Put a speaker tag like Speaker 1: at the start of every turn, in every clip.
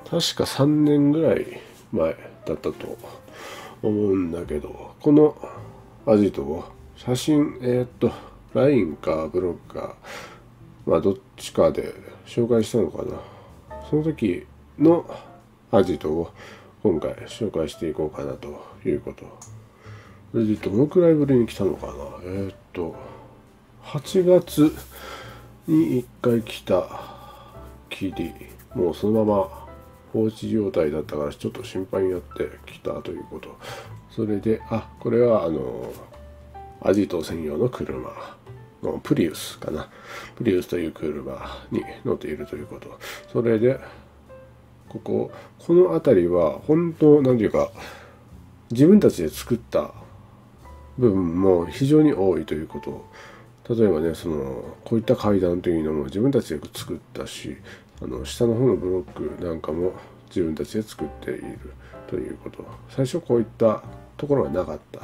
Speaker 1: 確か3年ぐらい前だったと思うんだけど、このアジトを写真、LINE かブログか、どっちかで紹介したのかな。その時のアジトを今回紹介していこうかなということ。それでどのくらいぶりに来たのかな。8月に1回来たきり、もうそのまま放置状態だったからちょっと心配になってきたということ。それで、これはアジト専用の車のプリウスかな。プリウスという車に乗っているということ。それで、この辺りは本当、なんていうか、自分たちで作った部分も非常に多いということ。例えばね、こういった階段というのも自分たちで作ったし、下の方のブロックなんかも自分たちで作っているということ。最初こういったところはなかった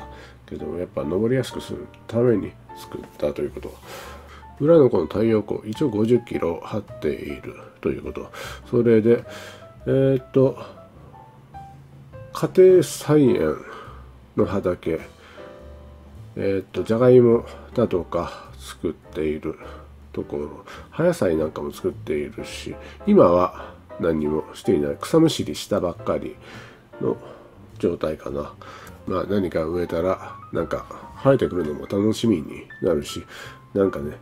Speaker 1: けども、やっぱ登りやすくするために作ったということ。裏のこの太陽光、一応50キロ張っているということ。それで、家庭菜園の畑、じゃがいもだとか作っているところ、葉野菜なんかも作っているし、今は何にもしていない、草むしりしたばっかりの状態かな。何か植えたらなんか生えてくるのも楽しみになるし、なんかね、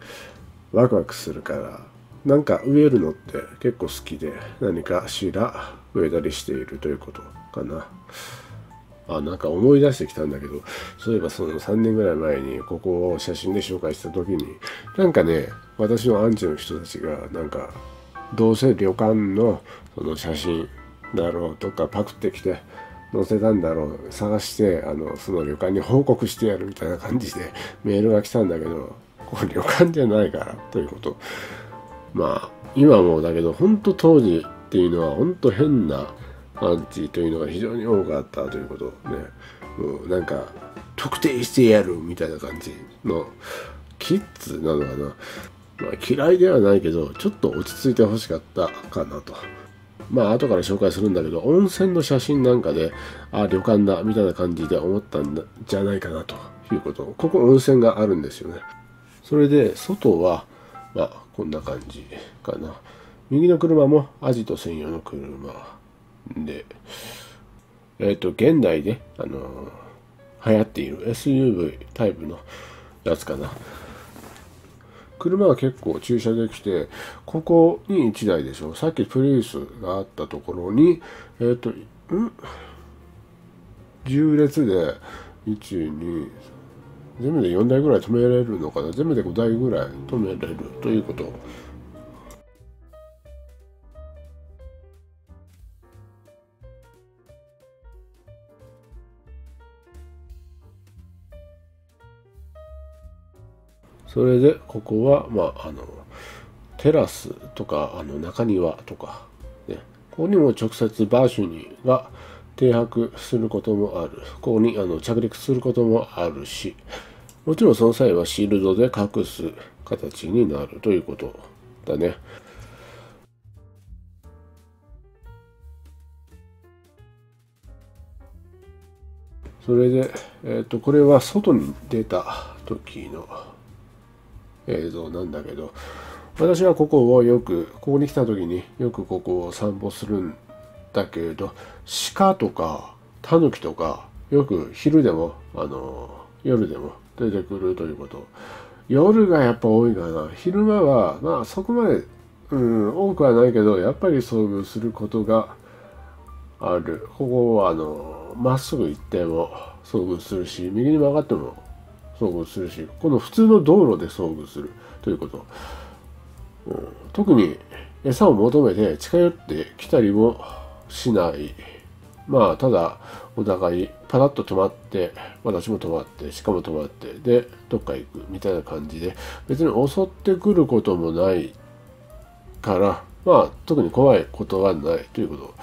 Speaker 1: ワクワクするから、なんか植えるのって結構好きで、何かしら植えたりしているということかな。なんか思い出してきたんだけど、そういえばその3年ぐらい前にここを写真で紹介した時に、なんかね、私のアンチの人たちがなんか、どうせ旅館のその写真だろうとかパクってきて載せたんだろう、探してその旅館に報告してやるみたいな感じでメールが来たんだけど、ここ旅館じゃないからということ。今もだけど、本当当時っていうのは本当変なアンチというのが非常に多かったということね。もうなんか特定してやるみたいな感じのキッズなのかな。嫌いではないけど、ちょっと落ち着いてほしかったかなと。後から紹介するんだけど、温泉の写真なんかで、旅館だみたいな感じで思ったんじゃないかなということ。ここ温泉があるんですよね。それで外はこんな感じかな。右の車もアジト専用の車で、現代で流行っている SUV タイプのやつかな。車は結構駐車できて、ここに1台でしょ。さっきプリウスがあったところに、10列で1、2、全部で4台ぐらい止められるのかな。全部で5台ぐらい止められるということ。それでここはテラスとか中庭とかね、ここにも直接バーシュニーが停泊することもある。ここに着陸することもあるし、もちろんその際はシールドで隠す形になるということだね。それで、これは外に出た時の映像なんだけど、私はここに来た時によくここを散歩するんだけれど、鹿とかタヌキとかよく昼でも夜でも出てくるということ。夜がやっぱ多いかな。昼間はそこまで、多くはないけど、やっぱり遭遇することがある。ここはまっすぐ行っても遭遇するし、右に曲がっても遭遇するし、この普通の道路で遭遇するということ。特に餌を求めて近寄ってきたりもしない。ただお互いパタッと止まって、私も止まって鹿も止まって、でどっか行くみたいな感じで、別に襲ってくることもないから、特に怖いことはないということ。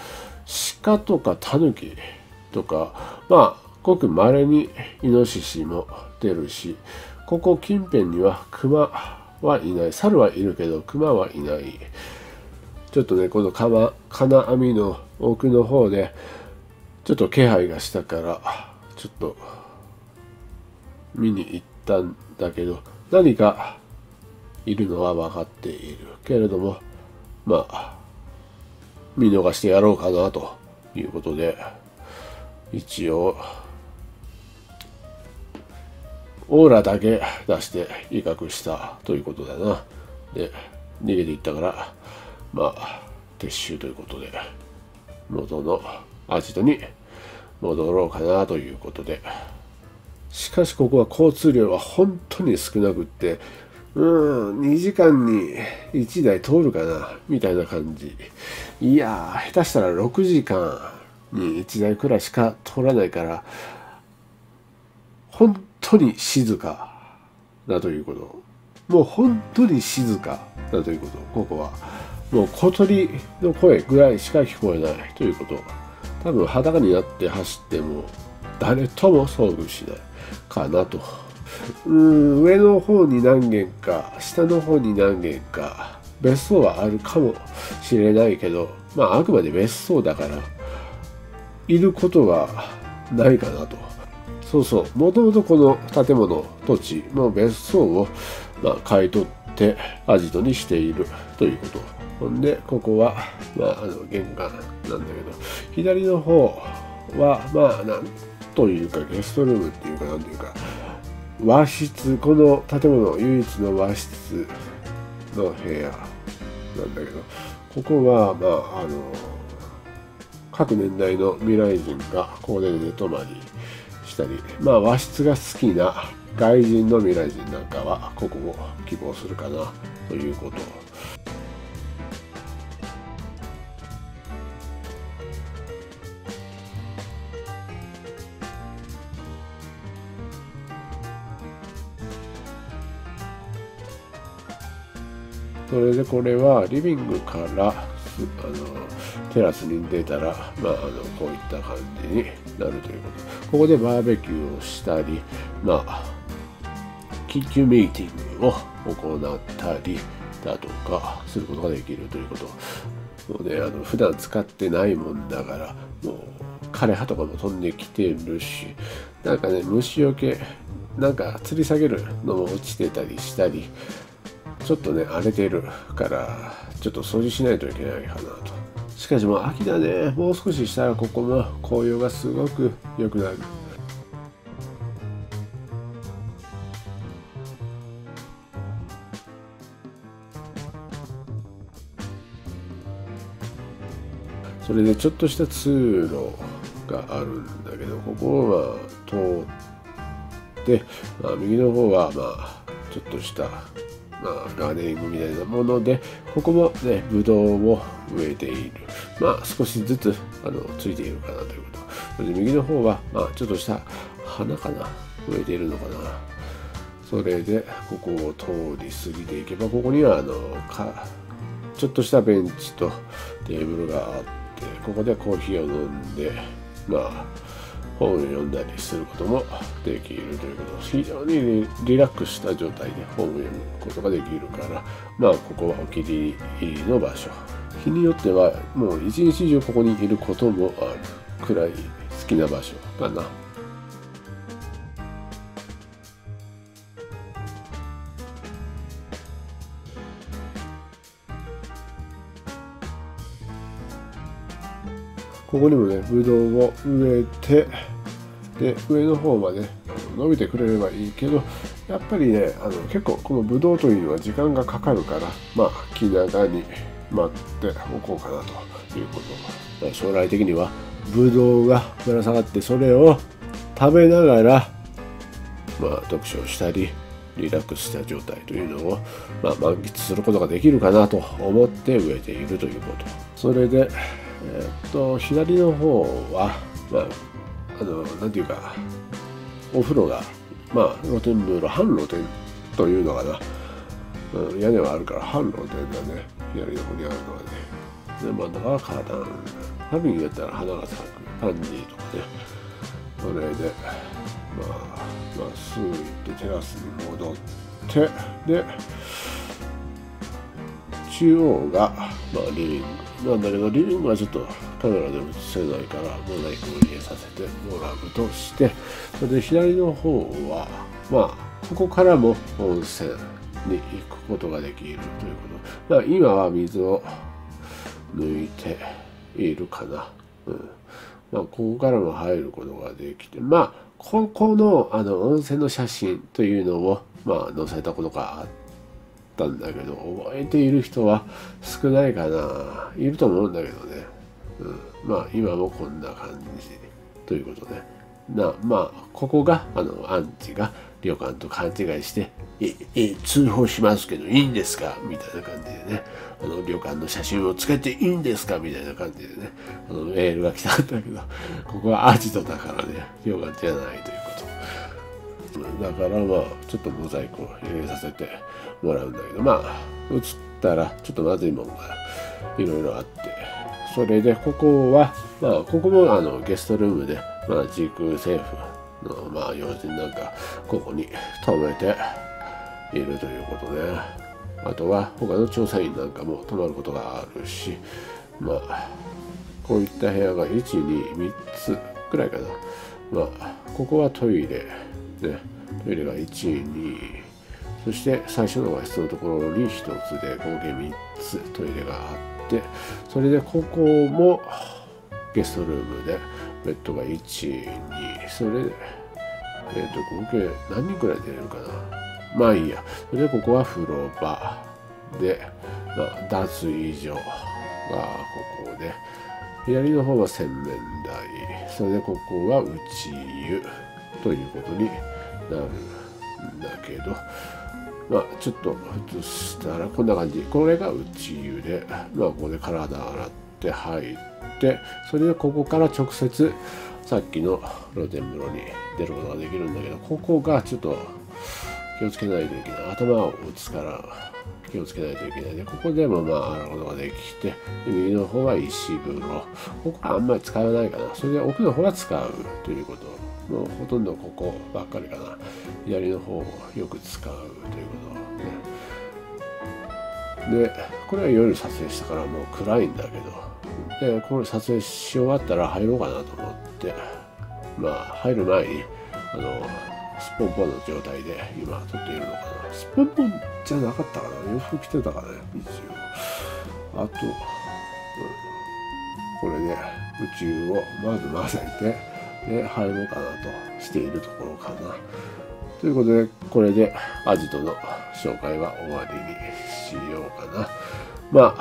Speaker 1: 鹿とかタヌキとか、ごく稀にイノシシも出るし、ここ近辺にはクマはいない。猿はいるけどクマはいない。ちょっとねこの金網の奥の方でちょっと気配がしたからちょっと見に行ったんだけど、何かいるのは分かっているけれども、まあ見逃してやろうかなということで、一応オーラだけ出して威嚇したということだな。で逃げていったから、まあ撤収ということで元のアジトに戻ろうかなということで、しかしここは交通量は本当に少なくって、2時間に1台通るかなみたいな感じ。いやー、下手したら6時間に1台くらいしか通らないから、本当に静かだということ。もう本当に静かだということ。ここはもう小鳥の声ぐらいしか聞こえないということ。多分裸になって走っても誰とも遭遇しないかなと。上の方に何軒か下の方に何軒か別荘はあるかもしれないけど、まああくまで別荘だからいることはないかなと。そうそう、もともとこの建物土地の別荘を買い取ってアジトにしているということ。ほんでここは玄関なんだけど、左の方はなんというかゲストルームっていうかなんていうか和室、この建物唯一の和室の部屋なんだけど、ここは各年代の未来人がここで寝泊まりしたり、和室が好きな外人の未来人なんかはここを希望するかなということ。それでこれはリビングからテラスに出たら、こういった感じになるということ。ここでバーベキューをしたり、緊急ミーティングを行ったりだとかすることができるということ。もうね、普段使ってないもんだから、もう枯れ葉とかも飛んできてるし、なんかね、虫よけ、なんか吊り下げるのも落ちてたりしたり、ちょっとね荒れてるからちょっと掃除しないといけないかなと。しかしもう秋だね。もう少ししたらここも紅葉がすごく良くなる。それでちょっとした通路があるんだけど、ここを通って、右の方はちょっとしたガーデニングみたいなもので、ここもねブドウを植えている。少しずつついているかなということ。それで右の方はちょっとした花かな、植えているのかな。それでここを通り過ぎていけば、ここにはちょっとしたベンチとテーブルがあって、ここでコーヒーを飲んで本を読んだりすることもできるということ。非常にリラックスした状態で本を読むことができるから、ここはお気に入りの場所。日によってはもう一日中ここにいることもあるくらい好きな場所かな。ここにもねブドウを植えて、で上の方まで伸びてくれればいいけど、やっぱりね結構このブドウというのは時間がかかるから、気長に待っておこうかなということ。将来的にはブドウがぶら下がって、それを食べながら読書をしたりリラックスした状態というのを満喫することができるかなと思って植えているということ。それで左の方はなんていうかお風呂が露天風呂、半露天というのかな、屋根はあるから半露天だね。左の方にあるのはね。で真ん中は花壇、春に入れたら花が咲くパンジーとかね。それでまっすぐ行ってテラスに戻って、で中央が、リビングなんだけど、リビングはちょっとカメラで映せないからモザイクを入れさせてもらうとして、それで左の方はここからも温泉に行くことができるということ。今は水を抜いているかな。ここからも入ることができて、ここの温泉の写真というのを載せたことがあったんだけど、覚えている人は少ないかな。いると思うんだけどね。今もこんな感じということで、ここがアンチが旅館と勘違いして通報しますけどいいんですかみたいな感じでね、旅館の写真をつけていいんですかみたいな感じでね、メールが来たんだけど、ここはアジトだからね、旅館じゃないということだから、ちょっとモザイクを入れさせてもらうんだけど、映ったらちょっとまずいものがいろいろあって、それでここはここもゲストルームでジーク政府の要人なんかここに泊めているということで、あとは他の調査員なんかも泊まることがあるし、こういった部屋が1、2、3つくらいかな。ここはトイレね、トイレが1、2、そして最初の和室のところに1つで合計3つトイレがあって、それでここもゲストルームでベッドが1、2、それで、合計何人くらい出れるかな。いいや。それでここは風呂場で、脱衣所がここで、左の方は洗面台、それでここは内湯ということになるんだけど、ちょっと映したらこんな感じ。これが内湯で、ここで体洗って入って、それでここから直接さっきの露天風呂に出ることができるんだけど、ここがちょっと気をつけないといけない。頭を打つから気をつけないといけないで、ここでも洗うことができて、右の方は石風呂。ここはあんまり使わないかな。それで奥の方は使うということ。もうほとんどここばっかりかな。左の方をよく使うということね。で、これは夜撮影したからもう暗いんだけど、で、これ撮影し終わったら入ろうかなと思って、入る前に、スポンポンの状態で今撮っているのかな。スポンポンじゃなかったかな。洋服着てたからね、一応。あと、これで宇宙をまず混ぜて、で、入ろうかなとしているところかな。ということで、これでアジトの紹介は終わりにしようかな。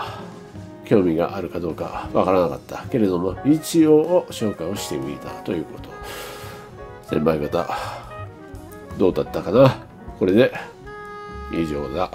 Speaker 1: 興味があるかどうかわからなかったけれども、一応紹介をしてみたということ。先輩方、どうだったかな。これで以上だ。